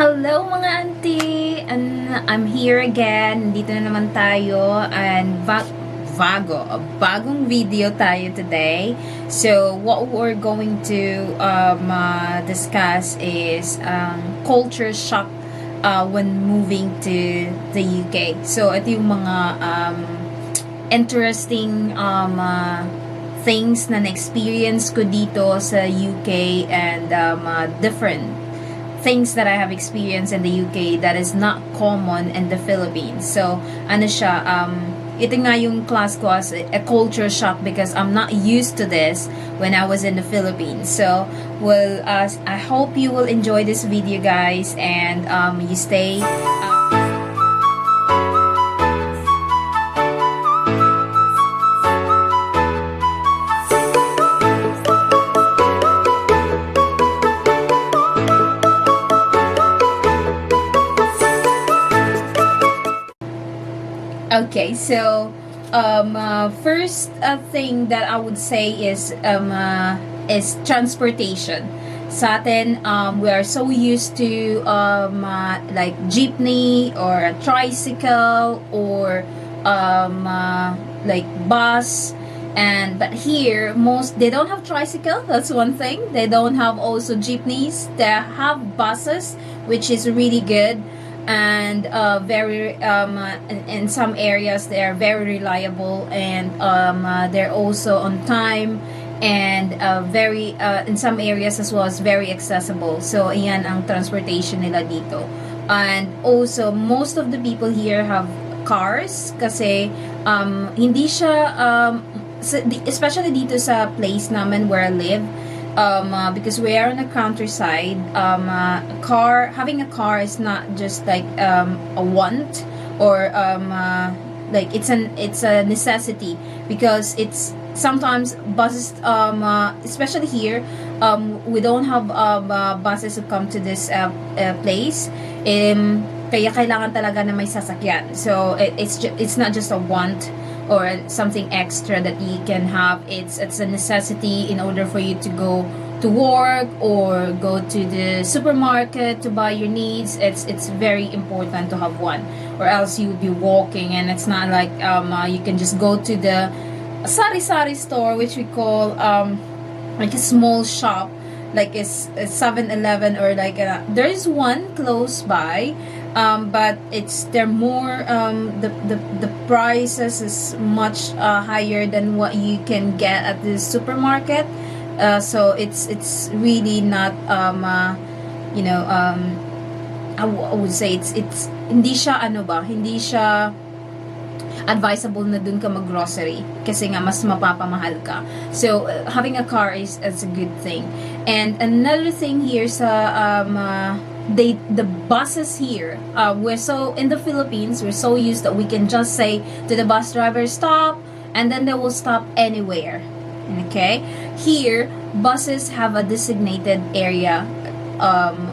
Hello mga auntie! And I'm here again. Dito na naman tayo and bagong video tayo today. So what we're going to discuss is culture shock when moving to the UK. So ito yung mga interesting things na na-experience ko dito sa UK and different things that I have experienced in the UK that is not common in the Philippines. So, ano siya, ito nga yung class ko as a culture shock because I'm not used to this when I was in the Philippines. So, I hope you will enjoy this video, guys, and you stay. Okay, so first thing that I would say is transportation. Sa atin, we are so used to like jeepney or a tricycle or like bus. But here, they don't have tricycle. That's one thing. They don't have also jeepneys. They have buses, which is really good. And very in some areas they are very reliable, and they're also on time, and very in some areas as well as very accessible. So ayan ang transportation nila dito. And also most of the people here have cars kasi hindi siya especially dito sa place namin where I live. Because we are on the countryside, having a car is not just like a want or like it's a necessity, because it's sometimes buses, especially here, we don't have buses to come to this place. Kaya kailangan talaga na may sasakyan. So it's not just a want or something extra that you can have. It's a necessity in order for you to go to work or go to the supermarket to buy your needs. It's very important to have one, or else you'll be walking, and it's not like you can just go to the sari-sari store, which we call like a small shop, like a 7-Eleven, or like there is one close by, but they're more the prices is much higher than what you can get at the supermarket. So it's really not I would say it's hindi siya advisable na dun ka mag-grocery kasi nga mas mapapamahal ka. So having a car is a good thing. And another thing here sa the buses here, we're so in the Philippines, we're so used that we can just say to the bus driver, stop, and then they will stop anywhere. Okay, here buses have a designated area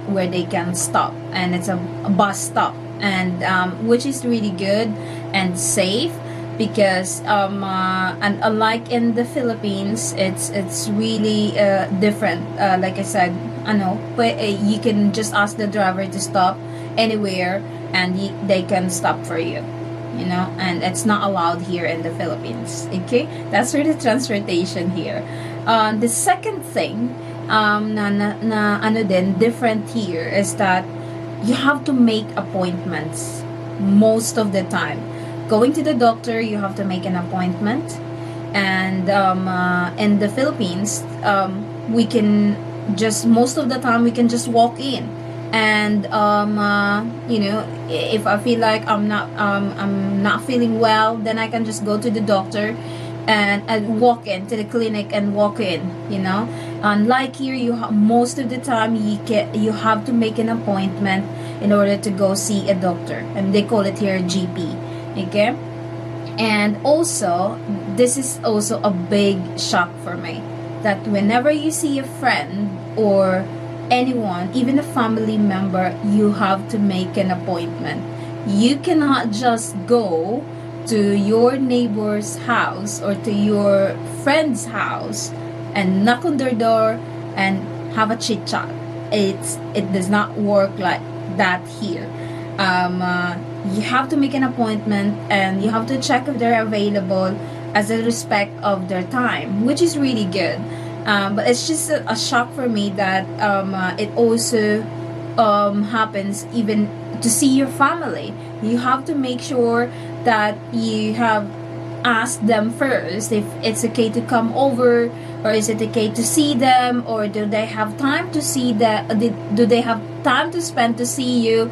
where they can stop, and it's a bus stop, and which is really good and safe, because and unlike in the Philippines, it's really different. Like I said, you can just ask the driver to stop anywhere, and they can stop for you, and it's not allowed here in the Philippines. Okay, that's for the transportation here. The second thing different here is that you have to make appointments most of the time. Going to the doctor, you have to make an appointment, and in the Philippines, we can just most of the time we can just walk in, and if I feel like I'm not feeling well, then I can just go to the doctor and walk into the clinic and walk in. Unlike here, most of the time you have to make an appointment in order to go see a doctor, and they call it here GP. Okay, and also this is also a big shock for me, that whenever you see a friend or anyone, even a family member, you have to make an appointment. You cannot just go to your neighbor's house or to your friend's house and knock on their door and have a chit chat. It does not work that here. You have to make an appointment and you have to check if they're available as a respect of their time, which is really good. But it's just a shock for me that it also happens even to see your family. You have to make sure that you have asked them first if it's okay to come over, or is it okay to see them, or do they have time to see that, do they have time to spend to see you,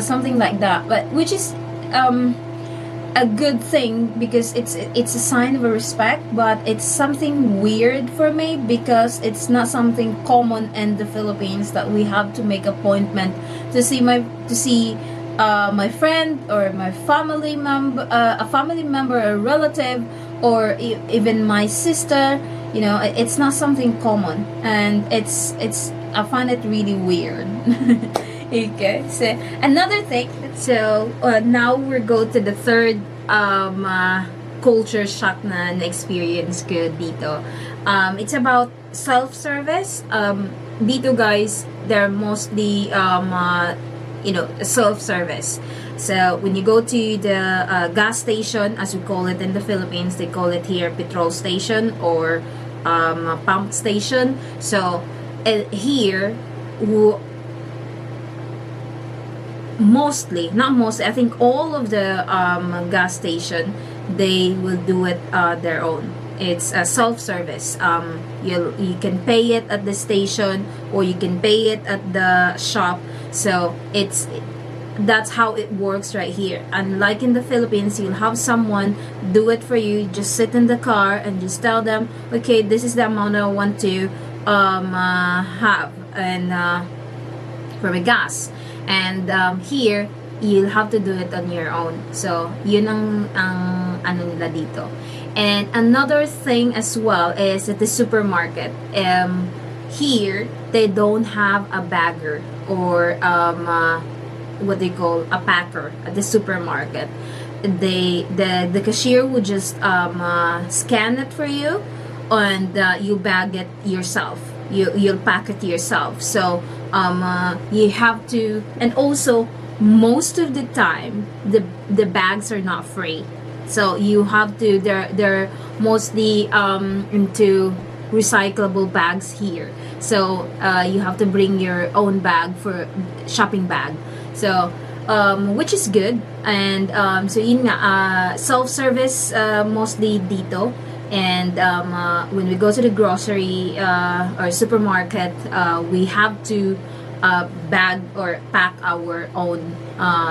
something like that. But which is a good thing, because it's a sign of a respect, but it's something weird for me because it's not something common in the Philippines that we have to make appointment to see my friend or my family member, a family member, a relative, or even my sister. It's not something common, and I find it really weird. Okay, so another thing. So now we go to the third culture shock na experience ko dito. It's about self-service. Dito guys, they're mostly self-service. So when you go to the gas station, as we call it in the Philippines, they call it here petrol station or pump station. So here, not mostly, I think all of the gas station, they will do it their own. It's a self-service. You can pay it at the station, or you can pay it at the shop. So that's how it works right here. Unlike in the Philippines, you'll have someone do it for you. Just sit in the car and just tell them, okay, this is the amount I want to have and for my gas. And here, you'll have to do it on your own. So yun ang ano nila dito. And another thing as well is at the supermarket. Here, they don't have a bagger or what they call a packer at the supermarket. The cashier would just scan it for you, and you bag it yourself. You'll pack it yourself. So you have to, and also most of the time the bags are not free. So you have to, they're mostly into recyclable bags here. So you have to bring your own bag for shopping bag. So which is good. And so yun nga, self-service mostly dito. And when we go to the grocery or supermarket, we have to bag or pack our own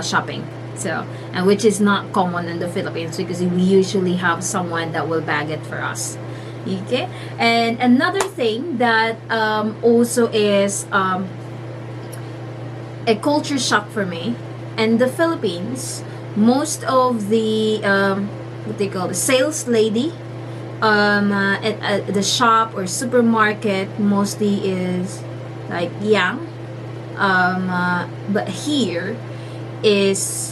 shopping. So, and which is not common in the Philippines, because we usually have someone that will bag it for us. Okay. And another thing that also is a culture shock for me, in the Philippines, most of the what they call the sales lady at the shop or supermarket mostly is like young, but here is,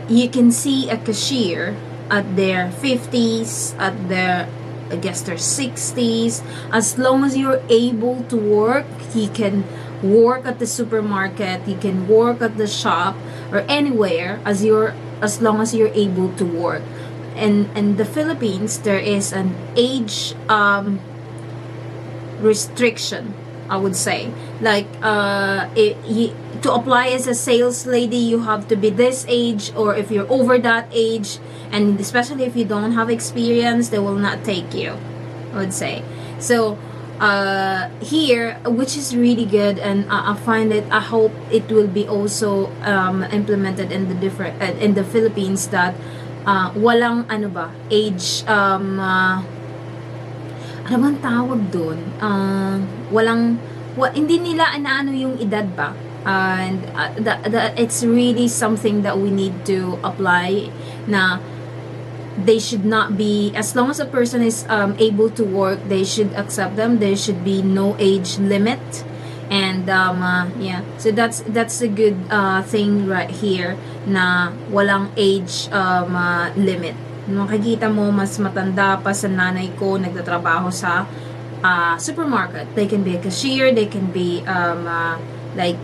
you can see a cashier at their 50s, at their, I guess, their 60s. As long as you're able to work, you can work at the supermarket, you can work at the shop or anywhere, as long as you're able to work. And in the Philippines, there is an age restriction, I would say. Like to apply as a sales lady, you have to be this age, or if you're over that age, and especially if you don't have experience, they will not take you, I would say. So here, which is really good, and I hope it will be also implemented in the different in the Philippines, that walang age ano bang tawag doon, hindi nila inaano yung edad ba, and it's really something that we need to apply, na they should not be, as long as a person is able to work, they should accept them. There should be no age limit. And yeah, so that's a good thing right here, na walang age limit. Makikita mo, mas matanda pa sa nanay ko nagtatrabaho sa supermarket. They can be a cashier, they can be like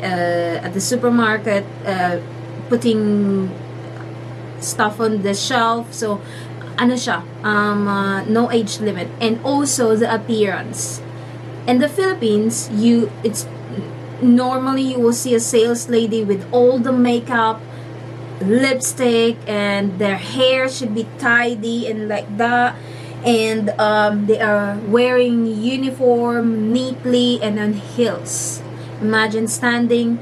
at the supermarket, putting stuff on the shelf. So ano siya, no age limit. And also the appearance. In the Philippines, it's normally you will see a sales lady with all the makeup, lipstick, and their hair should be tidy and like that, and they are wearing uniform neatly and on heels. Imagine standing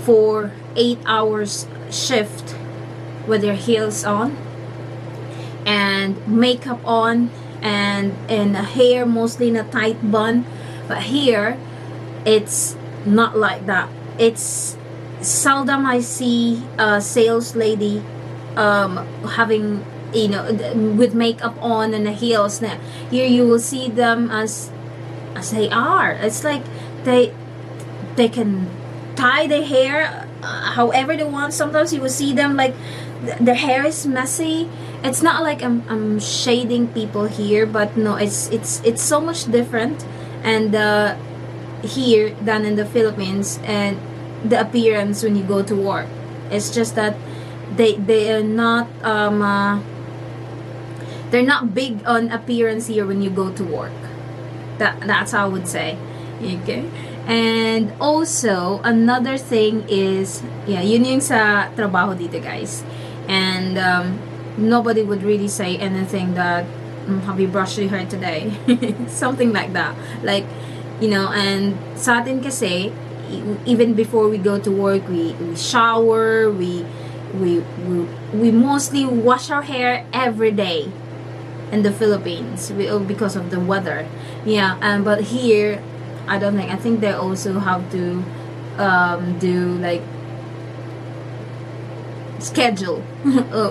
for 8 hours shift with their heels on and makeup on, and hair mostly in a tight bun. But here it's not like that. It's seldom I see a sales lady having, with makeup on and the heels. Now here you will see them as they are. It's like they can tie their hair however they want. Sometimes you will see them like their hair is messy. It's not like I'm shading people here, but no, it's so much different and here than in the Philippines. And the appearance when you go to work, it's just that they are not they're not big on appearance here when you go to work. That's how I would say. Okay. And also another thing is, yun yung sa trabaho dito, guys. And nobody would really say anything that have you brushed your hair today? Something like that. Like, and sa atin kasi, even before we go to work, we shower, we mostly wash our hair every day in the Philippines because of the weather. But here I don't think. I think they also have to do like schedule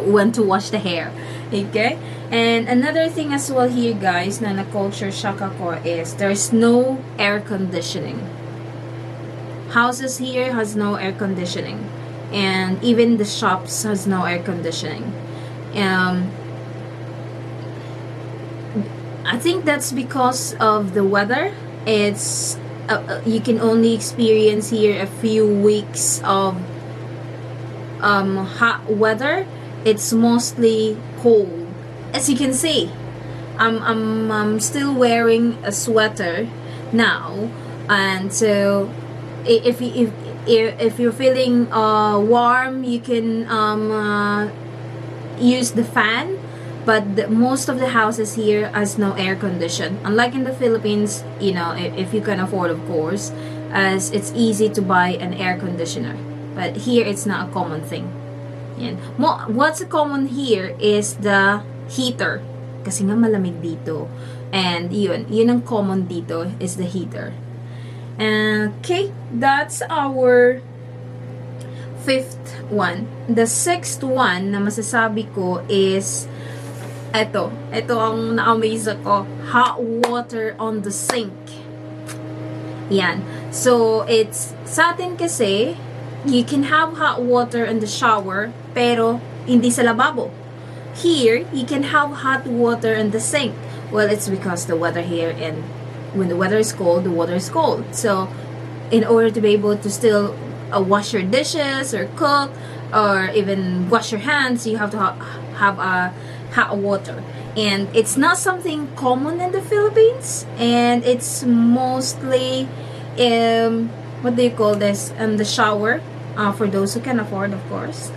when to wash the hair. Okay. And another thing as well here, guys, na culture shock ako is there's no air conditioning. Houses here has no air conditioning, and even the shops has no air conditioning. I think that's because of the weather. It's you can only experience here a few weeks of hot weather. It's mostly cold. As you can see, I'm still wearing a sweater now, and so if you're feeling warm, you can use the fan. But most of the houses here has no air condition. Unlike in the Philippines, if you can afford, of course, as it's easy to buy an air conditioner. But here, it's not a common thing. Yan. What's common here is the heater. Kasi nga malamig dito. And yun ang common dito is the heater. Okay, that's our fifth one. The sixth one na masasabi ko is ito ang na-amaze ako, hot water on the sink. Yan. So, it's sa atin kasi, you can have hot water in the shower, pero hindi sa lababo. Here, you can have hot water in the sink. Well, it's because the weather here, and when the weather is cold, the water is cold. So, in order to be able to still wash your dishes or cook or even wash your hands, you have to have a hot water. And it's not something common in the Philippines, and it's mostly what do you call this, the shower, for those who can afford, of course.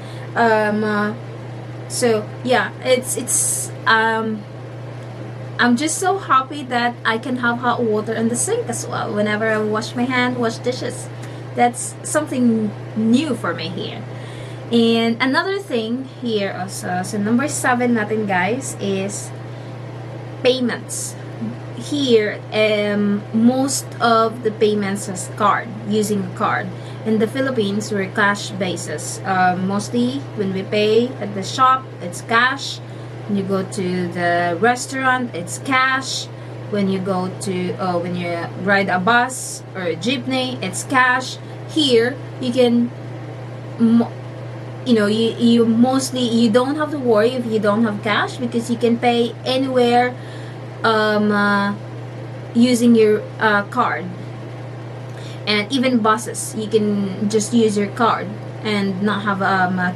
So yeah, it's I'm just so happy that I can have hot water in the sink as well whenever I wash my hand, wash dishes. That's something new for me here. And another thing here also, so number 7 natin, guys, is payments. Here, most of the payments is card, using a card. In the Philippines, we're cash basis. Mostly, when we pay at the shop, it's cash. When you go to the restaurant, it's cash. When you go to, when you ride a bus or a jeepney, it's cash. Here, you can, you mostly, you don't have to worry if you don't have cash, because you can pay anywhere using your card. And even buses, you can just use your card and not have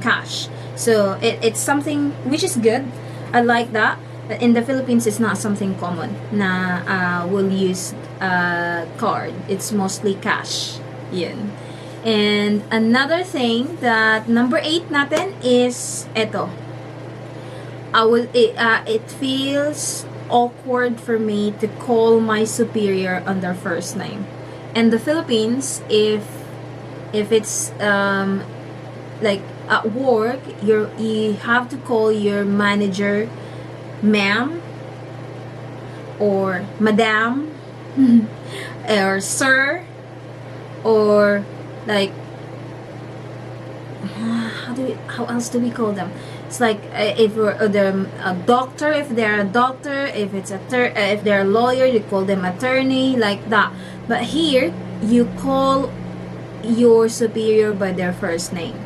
cash. So it's something which is good. I like that. But in the Philippines, it's not something common na we'll use card. It's mostly cash. Yun. And another thing that number 8 natin is eto. It feels awkward for me to call my superior on their first name. In the Philippines, if it's like at work, you have to call your manager ma'am or madam or sir, or like how else do we call them? It's like if we're a doctor, if they're a doctor, if they're a lawyer, you call them attorney, like that. But here you call your superior by their first name,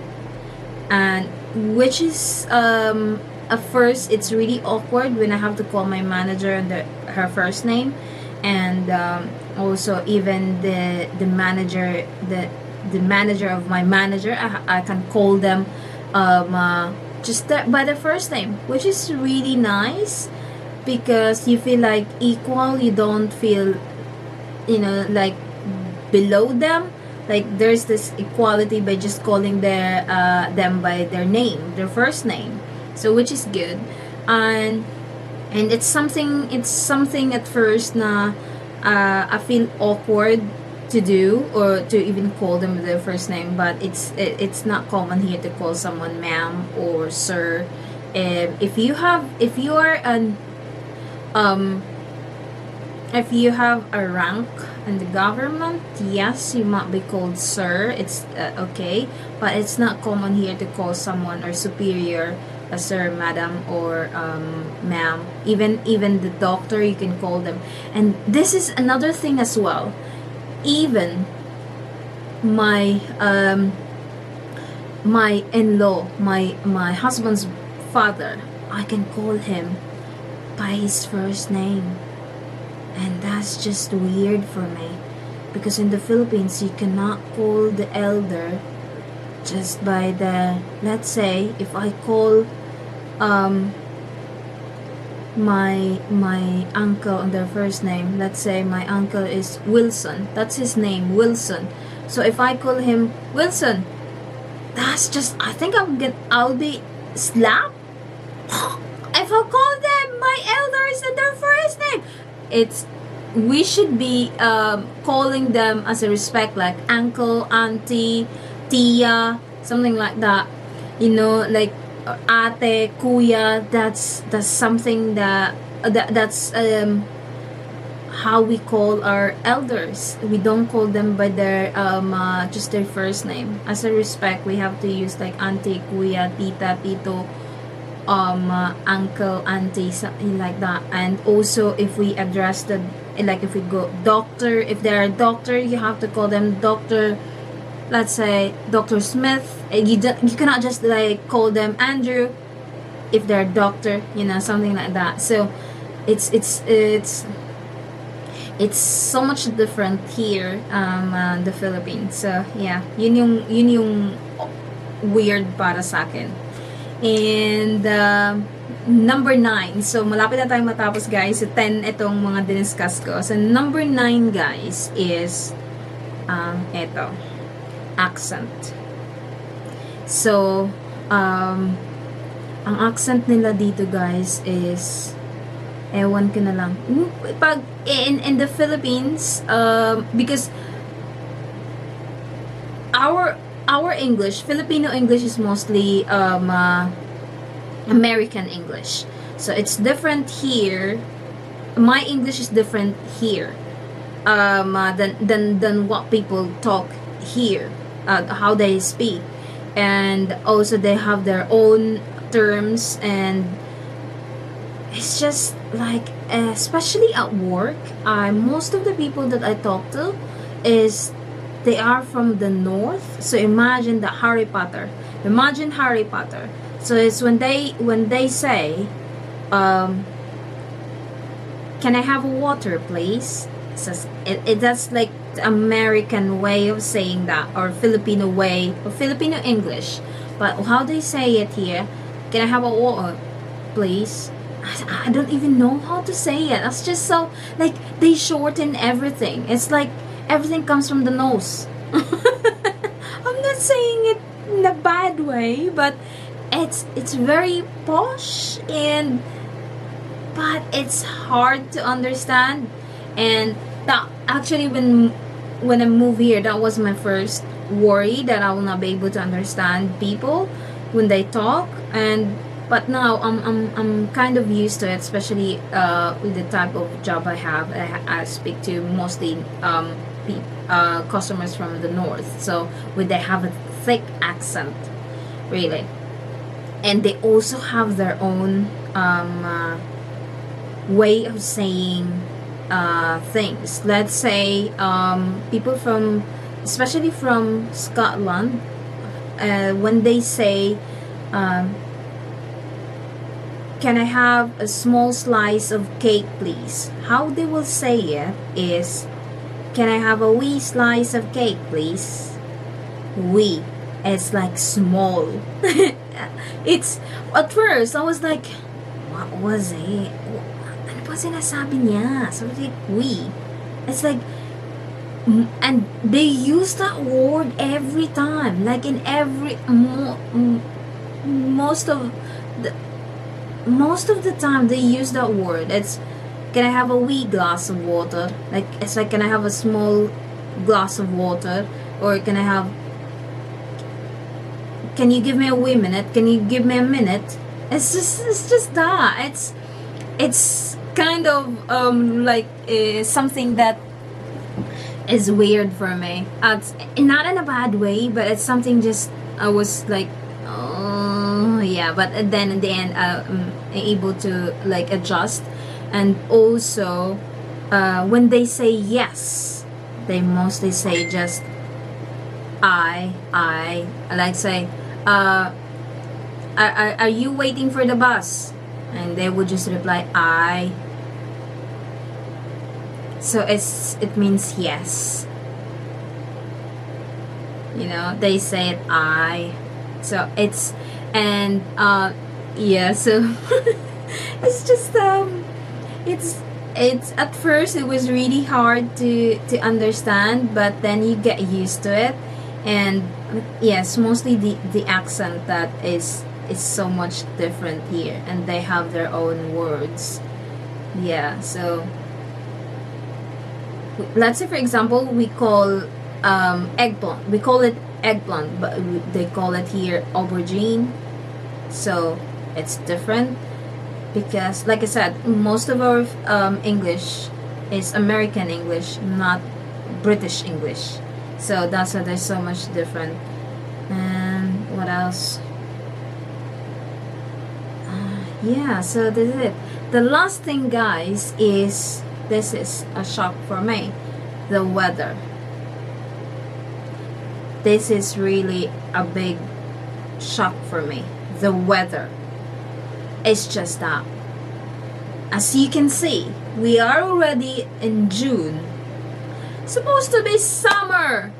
and which is at first it's really awkward when I have to call my manager under her first name, and also even the manager of my manager, I can call them just by the first name, which is really nice because you feel like equal. You don't feel, like below them. Like there's this equality by just calling them by their name, their first name. So which is good, and it's something at first na I feel awkward to do or to even call them with their first name, but it's not common here to call someone ma'am or sir. If you have a rank in the government, yes, you might be called sir. It's okay, but it's not common here to call someone or superior a sir, madam, or ma'am. Even the doctor, you can call them. And this is another thing as well. Even my my in-law, my husband's father, I can call him by his first name. And that's just weird for me, because in the Philippines you cannot call the elder just by the, let's say if I call my uncle on their first name, let's say my uncle is Wilson, that's his name, Wilson. So if I call him Wilson, that's just, I think I'll be slapped if I call them my elders in their first name. We should be calling them as a respect, like uncle, auntie, tia, something like that. Like ate, kuya. That's something that's how we call our elders. We don't call them by their just their first name. As a respect, we have to use like auntie, kuya, tita, tito, uncle, auntie, something like that. And also if we address like if we go doctor, if they're a doctor, you have to call them doctor. Let's say Dr. Smith. You cannot just like call them Andrew if they're a doctor, something like that. So it's so much different here the Philippines. So yeah, yun yung weird para sa akin. And number 9. So malapit na tayong matapos, guys. So 10 itong mga diniscuss ko. So number 9, guys, is eto, accent. So ang accent nila dito, guys, is ewan ko na lang. Pag in the Philippines, because our English, Filipino English, is mostly American English. So it's different here. My English is different here than what people talk here, how they speak. And also they have their own terms, and it's just like, especially at work, most of the people that I talk to they are from the north. So imagine Harry Potter. So it's when they say, can I have a water, please? So that's like the American way of saying that, or Filipino way, or Filipino English. But how they say it here? Can I have a water, please? I don't even know how to say it. That's just so, like, they shorten everything. It's like everything comes from the nose. I'm not saying it in a bad way, but it's very posh, and but it's hard to understand. And that actually, when I moved here, that was my first worry, that I will not be able to understand people when they talk. And but now I'm kind of used to it, especially with the type of job I have. I speak to mostly customers from the north, so when they have a thick accent, really, and they also have their own way of saying things. Let's say people from, especially from Scotland, when they say, can I have a small slice of cake, please? How they will say it is, can I have a wee slice of cake, please? Wee. It's like small. It's, at first, I was like, what was it? Ano ba sinasabi niya? So it's like, wee. It's like, and they use that word every time. Like in every, most of the time they use that word. It's, can I have a wee glass of water? Like, it's like, can I have a small glass of water? Or can I have, can you give me a wee minute? Can you give me a minute? It's just that. It's kind of like something that is weird for me. It's not in a bad way, but it's something just, I was like, oh yeah. But then in the end, I'm able to like adjust. And also, when they say yes, they mostly say just I like say, are you waiting for the bus? And they would just reply I. So it means yes. You know, they say it I. So it's, and yeah, so it's just it's at first it was really hard to understand, but then you get used to it. And yes, mostly the accent that is so much different here, and they have their own words. Yeah, so let's say for example we call eggplant, we call it eggplant, but they call it here aubergine. So it's different, because like I said, most of our English is American English, not British English. So that's why there's so much different. And what else? Yeah, so this is it. The last thing, guys, is, this is a shock for me, the weather. This is really a big shock for me, the weather. It's just that, as you can see, we are already in June. Supposed to be summer,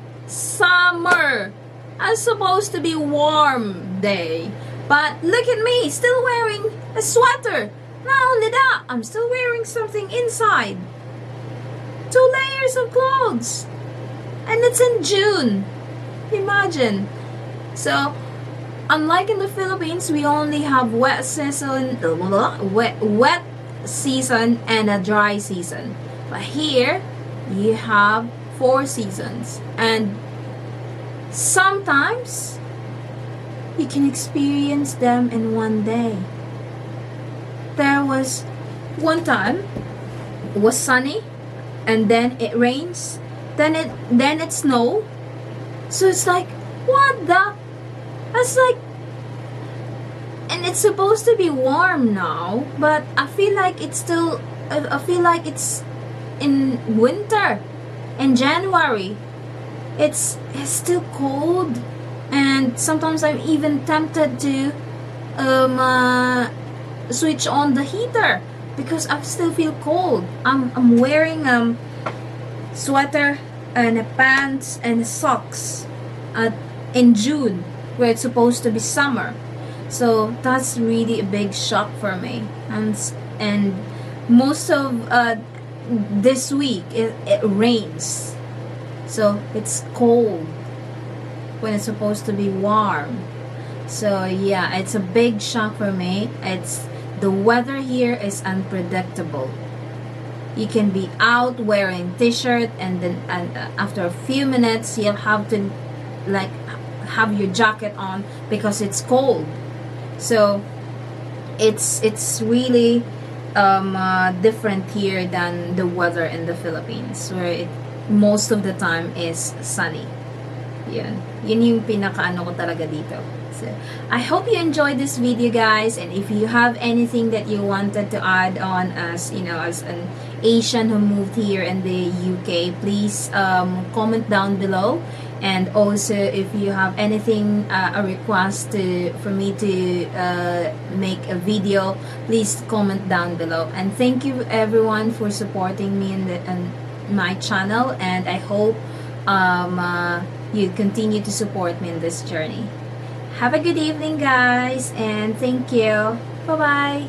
and supposed to be warm day, but look at me, still wearing a sweater. Not only that, I'm still wearing something inside, 2 layers of clothes, and it's in June. Imagine. So unlike in the Philippines, we only have wet season and a dry season. But here, you have 4 seasons. And sometimes, you can experience them in one day. There was one time, it was sunny, and then it rains, then it snow. So it's like, what the? That's like, and it's supposed to be warm now, but I feel like it's still, I feel like it's in winter, in January. It's still cold, and sometimes I'm even tempted to switch on the heater because I still feel cold. I'm wearing sweater and a pants and socks at in June where it's supposed to be summer. So that's really a big shock for me. And most of this week it rains, so it's cold when it's supposed to be warm. So yeah, it's a big shock for me. It's the weather here is unpredictable. You can be out wearing t-shirt and then after a few minutes you'll have to like have your jacket on because it's cold. So it's really different here than the weather in the Philippines, where it most of the time is sunny. Yun yung pinakaano ko talaga dito. So I hope you enjoyed this video, guys, and if you have anything that you wanted to add on as as an Asian who moved here in the UK, please comment down below. And also, if you have anything, a request for me to make a video, please comment down below. And thank you everyone for supporting me in my channel, and I hope you continue to support me in this journey. Have a good evening, guys, and thank you. Bye bye.